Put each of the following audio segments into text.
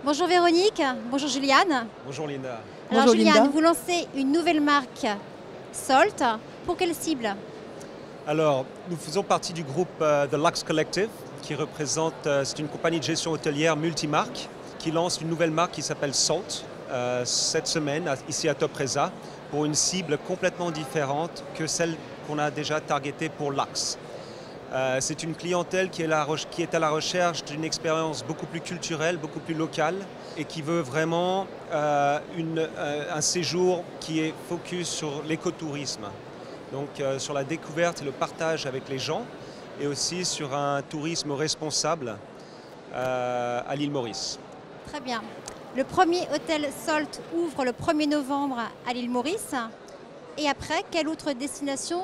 Bonjour Véronique, bonjour Juliane. Bonjour Linda. Alors Bonjour Juliane, Linda. vous lancez une nouvelle marque Salt. Pour quelle cible? Alors, nous faisons partie du groupe The Lux Collective, qui représente, c'est une compagnie de gestion hôtelière multimarque, qui lance une nouvelle marque qui s'appelle Salt, cette semaine, ici à Topresa, pour une cible complètement différente que celle qu'on a déjà targetée pour Lux. C'est une clientèle qui est à la recherche d'une expérience beaucoup plus culturelle, beaucoup plus locale et qui veut vraiment un séjour qui est focus sur l'écotourisme. Donc sur la découverte et le partage avec les gens et aussi sur un tourisme responsable à l'île Maurice. Très bien. Le premier hôtel Salt ouvre le 1er novembre à l'île Maurice. Et après, quelle autre destination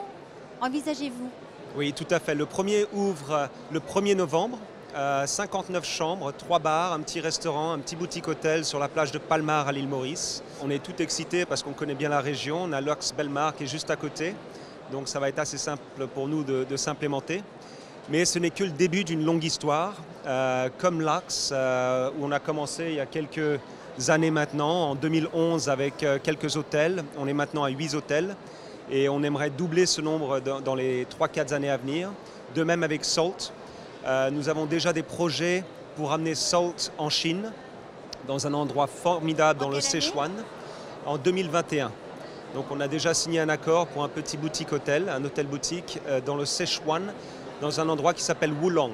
envisagez-vous? Oui, tout à fait. Le premier ouvre le 1er novembre. 59 chambres, 3 bars, un petit restaurant, un petit boutique hôtel sur la plage de Palmar à l'île Maurice. On est tout excités parce qu'on connaît bien la région. On a Lux Belmar qui est juste à côté. Donc ça va être assez simple pour nous de s'implémenter. Mais ce n'est que le début d'une longue histoire. Comme Lux, où on a commencé il y a quelques années maintenant, en 2011 avec quelques hôtels. On est maintenant à 8 hôtels. Et on aimerait doubler ce nombre dans les 3-4 années à venir. De même avec Salt. Nous avons déjà des projets pour amener Salt en Chine, dans un endroit formidable dans le Sichuan, en 2021. Donc on a déjà signé un accord pour un petit boutique hôtel, un hôtel boutique dans le Sichuan, dans un endroit qui s'appelle Wulong,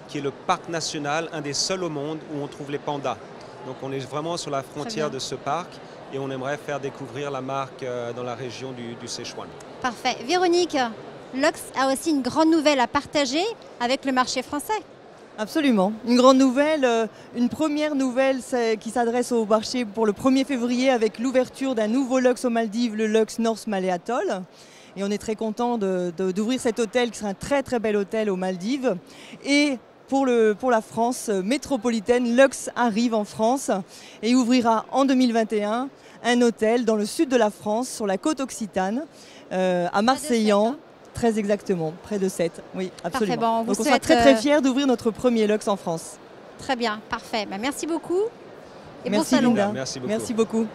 qui est le parc national, un des seuls au monde où on trouve les pandas. Donc on est vraiment sur la frontière de ce parc et on aimerait faire découvrir la marque dans la région du Sichuan. Parfait. Véronique, Lux a aussi une grande nouvelle à partager avec le marché français. Absolument. Une grande nouvelle, une première nouvelle qui s'adresse au marché pour le 1er février avec l'ouverture d'un nouveau Lux aux Maldives, le Lux North Malé Atoll. Et on est très content d'ouvrir cet hôtel qui sera un très très bel hôtel aux Maldives. Et pour la France métropolitaine, Lux arrive en France et ouvrira en 2021 un hôtel dans le sud de la France, sur la côte occitane, à Marseillan. Très exactement, près de 7, oui, absolument. Parfait, bon, donc on sera très très fiers d'ouvrir notre premier Lux en France. Très bien, parfait. Merci beaucoup et merci bon salon. Linda. Merci beaucoup. Merci beaucoup.